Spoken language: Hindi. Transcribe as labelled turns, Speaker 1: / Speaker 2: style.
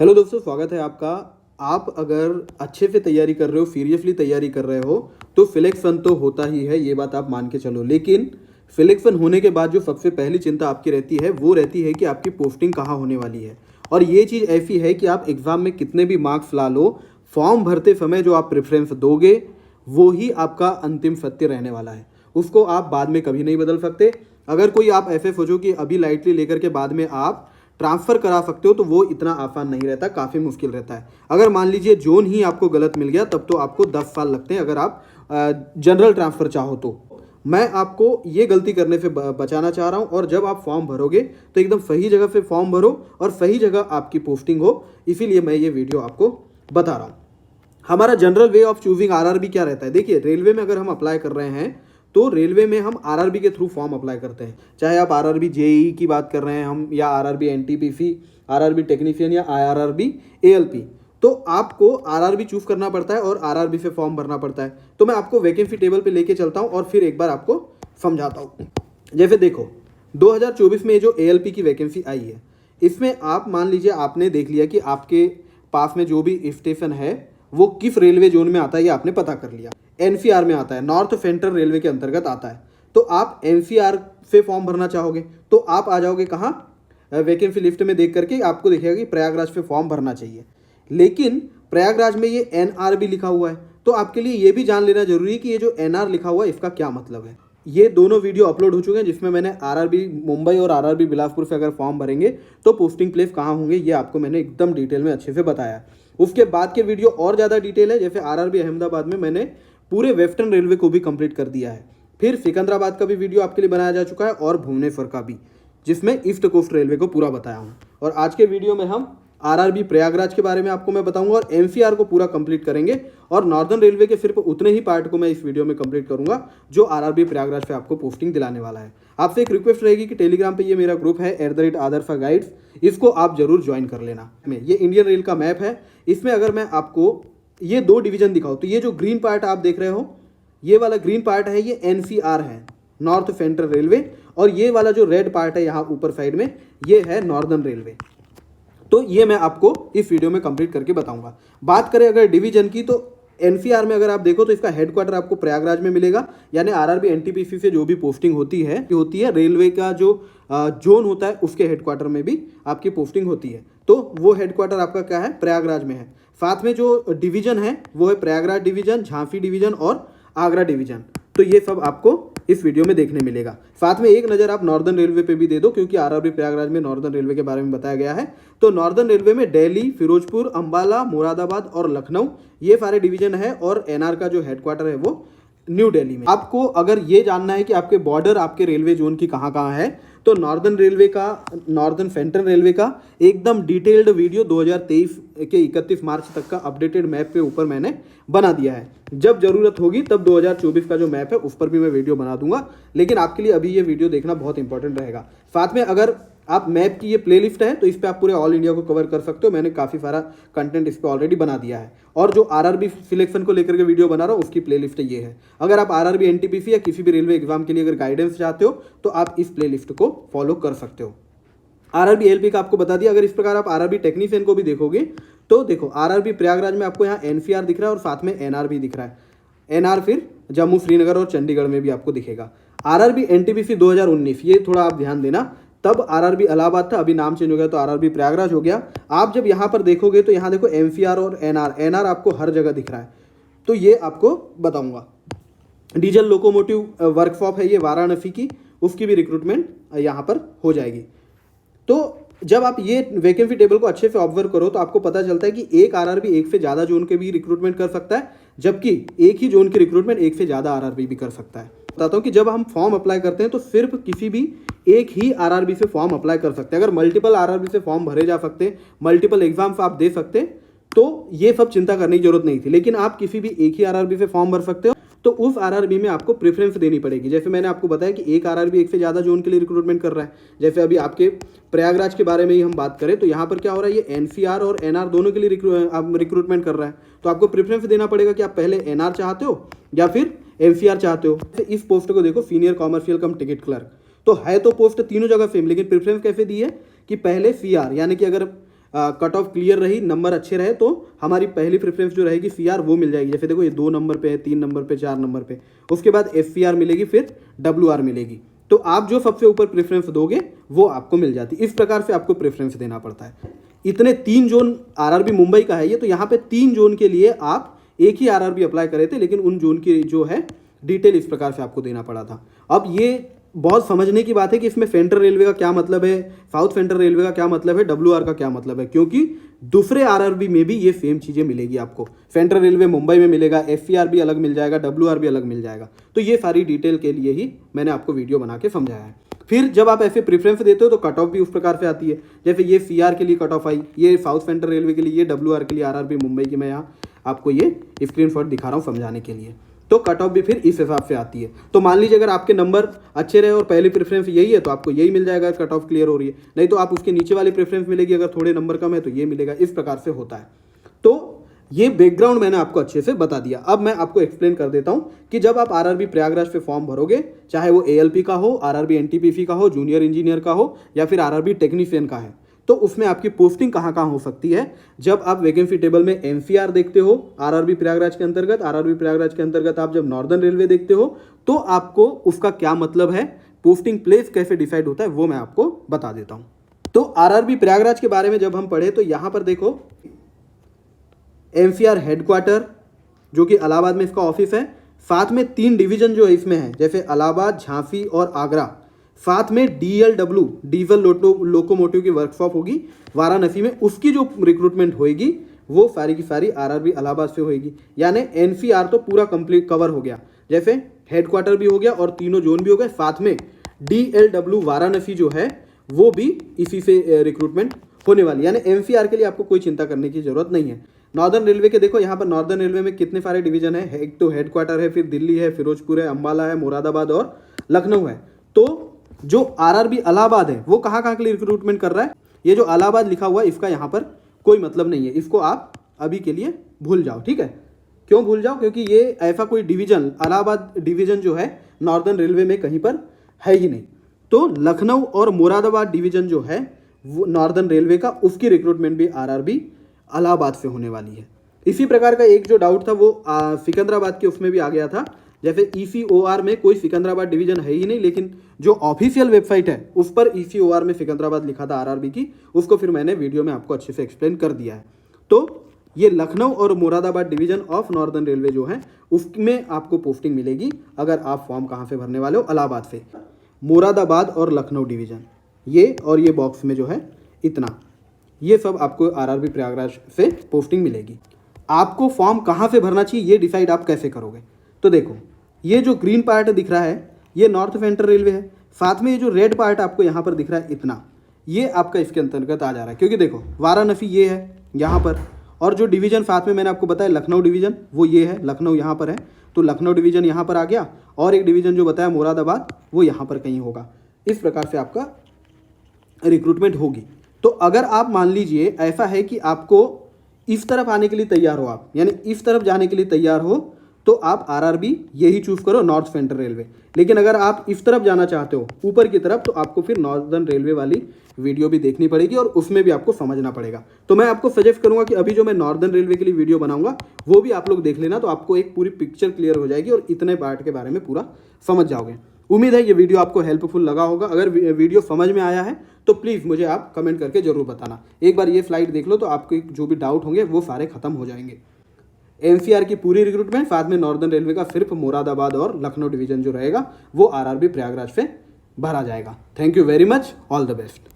Speaker 1: हेलो दोस्तों, स्वागत है आपका। आप अगर अच्छे से तैयारी कर रहे हो, सीरियसली तैयारी कर रहे हो, तो सिलेक्शन तो होता ही है, ये बात आप मान के चलो। लेकिन सिलेक्शन होने के बाद जो सबसे पहली चिंता आपकी रहती है वो रहती है कि आपकी पोस्टिंग कहाँ होने वाली है। और ये चीज़ ऐसी है कि आप एग्ज़ाम में कितने भी मार्क्स ला लो, फॉर्म भरते समय जो आप प्रेफरेंस दोगे वो ही आपका अंतिम सत्य रहने वाला है। उसको आप बाद में कभी नहीं बदल सकते। अगर कोई आप ऐसे सोचो कि अभी लाइटली लेकर के बाद में आप ट्रांसफ़र करा सकते हो, तो वो इतना आसान नहीं रहता, काफ़ी मुश्किल रहता है। अगर मान लीजिए जोन ही आपको गलत मिल गया, तब तो आपको 10 साल लगते हैं अगर आप जनरल ट्रांसफ़र चाहो तो। मैं आपको ये गलती करने से बचाना चाह रहा हूँ। और जब आप फॉर्म भरोगे तो एकदम सही जगह पे फॉर्म भरो और सही जगह आपकी पोस्टिंग हो, इसीलिए मैं ये वीडियो आपको बता रहा हूँ। हमारा general way of choosing RRB क्या रहता है? देखिए, रेलवे में अगर हम अप्लाई कर रहे हैं तो रेलवे में हम आरआरबी के थ्रू फॉर्म अप्लाई करते हैं। चाहे आप आरआरबी जेईई की बात कर रहे हैं हम, या आरआरबी एनटीपीसी, आरआरबी टेक्नीशियन, या आरआरबी एएलपी, तो आपको आरआरबी चूज करना पड़ता है और आरआरबी से फॉर्म भरना पड़ता है। तो मैं आपको वैकेंसी टेबल पे लेके चलता हूँ और फिर एक बार आपको समझाता हूँ। जैसे देखो, 2024 में जो एएलपी की वैकेंसी आई है, इसमें आप मान लीजिए आपने देख लिया कि आपके पास में जो भी स्टेशन है वो किस रेलवे जोन में आता है, ये आपने पता कर लिया। एनसीआर में आता है, नॉर्थ सेंट्रल रेलवे के अंतर्गत आता है। तो आप एनसीआर से फॉर्म भरना चाहोगे तो आप आ जाओगे कहाँ? वैकेंसी लिस्ट में देख करके आपको दिखेगा कि प्रयागराज पे फॉर्म भरना चाहिए। लेकिन प्रयागराज में ये एनआर भी लिखा हुआ है, तो आपके लिए ये भी जान लेना जरूरी है कि ये जो एनआर लिखा हुआ है इसका क्या मतलब है। ये दोनों वीडियो अपलोड हो चुके हैं जिसमें मैंने आरआरबी मुंबई और आरआरबी बिलासपुर से अगर फॉर्म भरेंगे तो पोस्टिंग प्लेस कहाँ होंगे, ये आपको मैंने एकदम डिटेल में अच्छे से बताया। उसके बाद के वीडियो और ज़्यादा डिटेल है। जैसे आरआरबी अहमदाबाद में मैंने पूरे वेस्टर्न रेलवे को भी कंप्लीट कर दिया है। फिर सिकंदराबाद का भी वीडियो आपके लिए बनाया जा चुका है और भुवनेश्वर का भी, जिसमें ईस्ट कोस्ट रेलवे को पूरा बताया हूँ। और आज के वीडियो में हम आरआरबी प्रयागराज के बारे में आपको मैं बताऊंगा और एनसीआर को पूरा कंप्लीट करेंगे। और नॉर्दर्न रेलवे के सिर्फ उतने ही पार्ट को मैं इस वीडियो में कंप्लीट करूंगा जो आरआरबी प्रयागराज पे आपको पोस्टिंग दिलाने वाला है। आपसे एक रिक्वेस्ट रहेगी कि टेलीग्राम पे ये मेरा ग्रुप है @आदर्शा गाइड्स, इसको आप जरूर ज्वाइन कर लेना। ये इंडियन रेल का मैप है। इसमें अगर मैं आपको ये दो डिवीजन दिखाऊं तो ये जो ग्रीन पार्ट आप देख रहे हो, ये वाला ग्रीन पार्ट है, ये एनसीआर है, नॉर्थ सेंट्रल रेलवे। और ये वाला जो रेड पार्ट है यहाँ ऊपर साइड में, ये है नॉर्दर्न रेलवे। तो ये मैं आपको इस वीडियो में कंप्लीट करके बताऊंगा। बात करें अगर डिवीजन की, तो एनसीआर में अगर आप देखो तो इसका हेडक्वार्टर आपको प्रयागराज में मिलेगा। यानी आरआरबी एनटीपीसी से जो भी पोस्टिंग होती है रेलवे का जो जोन होता है उसके हेडक्वार्टर में भी आपकी पोस्टिंग होती है। तो वो हेडक्वार्टर आपका क्या है? प्रयागराज में है। साथ में जो डिवीजन है वो है प्रयागराज डिवीजन, झांसी डिवीजन और आगरा डिवीजन। तो ये सब आपको इस वीडियो में देखने मिलेगा। साथ में एक नज़र आप नॉर्दर्न रेलवे पे भी दे दो, क्योंकि आरआरबी प्रयागराज में नॉर्दर्न रेलवे के बारे में बताया गया है। तो नॉर्दर्न रेलवे में दिल्ली, फिरोजपुर, अंबाला, मुरादाबाद और लखनऊ, ये सारे डिवीजन है। और एनआर का जो हेडक्वार्टर है वो न्यू दिल्ली में। आपको अगर ये जानना है कि आपके बॉर्डर आपके रेलवे जोन की कहाँ कहाँ है, तो नॉर्दर्न रेलवे का, नॉर्दर्न सेंट्रल रेलवे का एकदम डिटेल्ड वीडियो 2023 के 31 मार्च तक का अपडेटेड मैप पे ऊपर मैंने बना दिया है। जब जरूरत होगी तब 2024 का जो मैप है उस पर भी मैं वीडियो बना दूंगा, लेकिन आपके लिए अभी ये वीडियो देखना बहुत इंपॉर्टेंट रहेगा। साथ में अगर आप मैप की ये प्लेलिस्ट है तो इस पर आप पूरे ऑल इंडिया को कवर कर सकते हो। मैंने काफ़ी सारा कंटेंट इस पर ऑलरेडी बना दिया है। और जो आरआरबी सिलेक्शन को लेकर के वीडियो बना रहा हूँ उसकी प्लेलिस्ट ये है। अगर आप आरआरबी एनटीपीसी या किसी भी रेलवे एग्जाम के लिए अगर गाइडेंस चाहते हो तो आप इस प्लेलिस्ट को फॉलो कर सकते हो। आरआरबी एलपी का आपको बता दिया। अगर इस प्रकार आप आरआरबी टेक्नीशियन को भी देखोगे तो देखो, आरआरबी प्रयागराज में आपको यहाँ एनसीआर दिख रहा है और साथ में एनआर भी दिख रहा है। एनआर फिर जम्मू, श्रीनगर और चंडीगढ़ में भी आपको दिखेगा। आरआरबी एनटीपीसी 2019, ये थोड़ा आप ध्यान देना। तब आरआरबी इलाहाबाद था, अभी नाम चेंज हो गया तो आरआरबी प्रयागराज हो गया। आप जब यहाँ पर देखोगे तो यहाँ देखो एनसीआर और एनआर आपको हर जगह दिख रहा है। तो ये आपको बताऊंगा। डीजल लोकोमोटिव वर्कशॉप है ये वाराणसी की, उसकी भी रिक्रूटमेंट यहाँ पर हो जाएगी। तो जब आप ये वैकेंसी टेबल को अच्छे से ऑब्जर्व करो तो आपको पता चलता है कि एक आरआरबी एक से ज़्यादा जोन के भी रिक्रूटमेंट कर सकता है, जबकि एक ही जोन की रिक्रूटमेंट एक से ज़्यादा आरआरबी भी कर सकता है। बताता हूँ कि जब हम फॉर्म अप्लाई करते हैं तो सिर्फ किसी भी एक ही आरआरबी से फॉर्म अप्लाई कर सकते हैं। अगर मल्टीपल आरआरबी से फॉर्म भरे जा सकते, मल्टीपल एग्जाम्स आप दे सकते, तो ये सब चिंता करने की जरूरत नहीं थी। लेकिन आप किसी भी एक ही आरआरबी से फॉर्म भर सकते हो, तो उस आरआरबी में आपको प्रेफरेंस देनी पड़ेगी। जैसे मैंने आपको बताया कि एक आरआरबी एक से ज़्यादा जोन के लिए रिक्रूटमेंट कर रहा है। जैसे अभी आपके प्रयागराज के बारे में ही हम बात करें तो यहाँ पर क्या हो रहा है, ये एनसीआर और एनआर दोनों के लिए रिक्रूटमेंट कर रहा है। तो आपको प्रेफरेंस देना पड़ेगा कि आप पहले एनआर चाहते हो या फिर एनसीआर चाहते हो। इस पोस्ट को देखो, सीनियर कॉमर्शियल कम टिकट क्लर्क, तो है तो पोस्ट तीनों जगह सेम, लेकिन प्रेफरेंस कैसे दी है कि पहले सीआर, यानी कि अगर कट ऑफ क्लियर रही, नंबर अच्छे रहे, तो हमारी पहली प्रेफरेंस जो रहेगी सीआर वो मिल जाएगी। जैसे देखो ये 2 नंबर पे है, 3 नंबर पे, 4 नंबर पे, उसके बाद एफसीआर मिलेगी, फिर डब्ल्यूआर मिलेगी। तो आप जो सबसे ऊपर प्रेफरेंस दोगे वो आपको मिल जाती है। इस प्रकार से आपको प्रेफरेंस देना पड़ता है। इतने 3 जोन आरआरबी मुंबई का है ये, तो यहाँ पे 3 जोन के लिए आप एक ही आरआरबी अप्लाई करे थे, लेकिन उन जोन की जो है डिटेल इस प्रकार से आपको देना पड़ा था। अब ये बहुत समझने की बात है कि इसमें सेंट्रल रेलवे का क्या मतलब है, साउथ सेंट्रल रेलवे का क्या मतलब है, डब्ल्यूआर का क्या मतलब है, क्योंकि दूसरे आरआरबी में भी ये सेम चीज़ें मिलेगी आपको। सेंट्रल रेलवे मुंबई में मिलेगा, एफसीआर भी अलग मिल जाएगा, डब्ल्यूआर भी अलग मिल जाएगा। तो ये सारी डिटेल के लिए ही मैंने आपको वीडियो बना के समझाया है। फिर जब आप ऐसे प्रेफरेंस देते हो तो कट ऑफ भी उस प्रकार से आती है। जैसे ये सीआर के लिए कट ऑफ आई, ये साउथ सेंट्रल रेलवे के लिए, ये डब्ल्यूआर के लिए, आरआरबी मुंबई की मैं यहाँ आपको ये स्क्रीनशॉट दिखा रहा हूँ समझाने के लिए। तो कट ऑफ भी फिर इस हिसाब से आती है। तो मान लीजिए अगर आपके नंबर अच्छे रहे और पहली प्रेफरेंस यही है तो आपको यही मिल जाएगा, कट ऑफ क्लियर हो रही है। नहीं तो आप उसके नीचे वाली प्रेफरेंस मिलेगी, अगर थोड़े नंबर कम है तो ये मिलेगा। इस प्रकार से होता है। तो ये बैकग्राउंड मैंने आपको अच्छे से बता दिया। अब मैं आपको एक्सप्लेन कर देता हूँ कि जब आप आरआरबी प्रयागराज पे फॉर्म भरोगे, चाहे वो एएलपी का हो, आरआरबी एनटीपीसी का हो, जूनियर इंजीनियर का हो, या फिर आरआरबी टेक्नीशियन का है, तो उसमें आपकी पोस्टिंग कहाँ कहाँ हो सकती है। जब आप वैकेंसी टेबल में एनसीआर देखते हो आरआरबी प्रयागराज के अंतर्गत, आरआरबी प्रयागराज के अंतर्गत आप जब नॉर्दर्न रेलवे देखते हो, तो आपको उसका क्या मतलब है, पोस्टिंग प्लेस कैसे डिसाइड होता है, वो मैं आपको बता देता हूँ। तो आरआरबी प्रयागराज के बारे में जब हम पढ़े तो यहाँ पर देखो एनसीआर हेडक्वार्टर जो कि इलाहाबाद में इसका ऑफिस है, साथ में 3 डिवीजन जो इसमें है, जैसे इलाहाबाद, झांसी और आगरा। साथ में DLW डीजल लोकोमोटिव की वर्कशॉप होगी वाराणसी में, उसकी जो रिक्रूटमेंट होगी वो सारी की सारी आरआरबी इलाहाबाद से होगी। यानी एनसीआर तो पूरा कंप्लीट कवर हो गया, जैसे हेडक्वार्टर भी हो गया और तीनों जोन भी हो गए। साथ में DLW वाराणसी जो है वो भी इसी से रिक्रूटमेंट होने वाली, यानी एनसीआर के लिए आपको कोई चिंता करने की जरूरत नहीं है। नॉर्दर्न रेलवे के देखो यहाँ पर नॉर्दर्न रेलवे में कितने सारे डिवीजन है, एक तो हेडक्वार्टर है, फिर दिल्ली है, फिरोजपुर है, अम्बाला है, मुरादाबाद और लखनऊ है। तो जो आरआरबी इलाहाबाद है वो कहाँ कहाँ के लिए रिक्रूटमेंट कर रहा है, ये जो इलाहाबाद लिखा हुआ है इसका यहाँ पर कोई मतलब नहीं है, इसको आप अभी के लिए भूल जाओ, ठीक है। क्यों भूल जाओ, क्योंकि ये ऐसा कोई डिवीजन, इलाहाबाद डिवीजन जो है नॉर्दर्न रेलवे में कहीं पर है ही नहीं। तो लखनऊ और मुरादाबाद डिवीजन जो है वो नॉर्दर्न रेलवे का, उसकी रिक्रूटमेंट भी आरआरबी इलाहाबाद से होने वाली है। इसी प्रकार का एक जो डाउट था वो सिकंदराबाद के उसमें भी आ गया था। जैसे ECOR में कोई सिकंदराबाद डिवीजन है ही नहीं, लेकिन जो ऑफिशियल वेबसाइट है उस पर ECOR में सिकंदराबाद लिखा था आरआरबी की, उसको फिर मैंने वीडियो में आपको अच्छे से एक्सप्लेन कर दिया है। तो ये लखनऊ और Moradabad division of northern railway जो है उसमें आपको पोस्टिंग मिलेगी अगर आप फॉर्म कहाँ से भरने वाले हो, इलाहाबाद से। मुरादाबाद और लखनऊ डिवीजन ये और ये बॉक्स में जो है इतना, ये सब आपको आरआरबी प्रयागराज से पोस्टिंग मिलेगी। आपको फॉर्म कहाँ से भरना चाहिए ये डिसाइड आप कैसे करोगे। तो देखो ये जो ग्रीन पार्ट दिख रहा है ये नॉर्थ सेंट्रल रेलवे है, साथ में ये जो रेड पार्ट आपको यहाँ पर दिख रहा है इतना, ये आपका इसके अंतर्गत आ जा रहा है, क्योंकि देखो वाराणसी ये है यहाँ पर, और जो डिवीजन साथ में मैंने आपको बताया लखनऊ डिवीजन वो ये है, लखनऊ यहाँ पर है, तो लखनऊ डिवीजन यहाँ पर आ गया, और एक डिवीजन जो बताया मुरादाबाद वो यहाँ पर कहीं होगा। इस प्रकार से आपका रिक्रूटमेंट होगी। तो अगर आप मान लीजिए ऐसा है कि आपको इस तरफ आने के लिए तैयार हो, आप यानी इस तरफ जाने के लिए तैयार हो, तो आप आरआरबी यही चूज करो, नॉर्थ सेंट्रल रेलवे। लेकिन अगर आप इस तरफ जाना चाहते हो ऊपर की तरफ, तो आपको फिर नॉर्दर्न रेलवे वाली वीडियो भी देखनी पड़ेगी और उसमें भी आपको समझना पड़ेगा। तो मैं आपको सजेस्ट करूंगा कि अभी जो मैं नॉर्दर्न रेलवे के लिए वीडियो बनाऊंगा वो भी आप लोग देख लेना, तो आपको एक पूरी पिक्चर क्लियर हो जाएगी और इतने पार्ट के बारे में पूरा समझ जाओगे। उम्मीद है ये वीडियो आपको हेल्पफुल लगा होगा। अगर वीडियो समझ में आया है तो प्लीज़ मुझे आप कमेंट करके जरूर बताना। एक बार ये स्लाइड देख लो तो आपके जो भी डाउट होंगे वो सारे खत्म हो जाएंगे। एनसीआर की पूरी रिक्रूटमेंट, साथ में नॉर्दर्न रेलवे का सिर्फ मुरादाबाद और लखनऊ डिवीजन जो रहेगा वो आरआरबी प्रयागराज से भरा जाएगा। Thank you very much, all the best.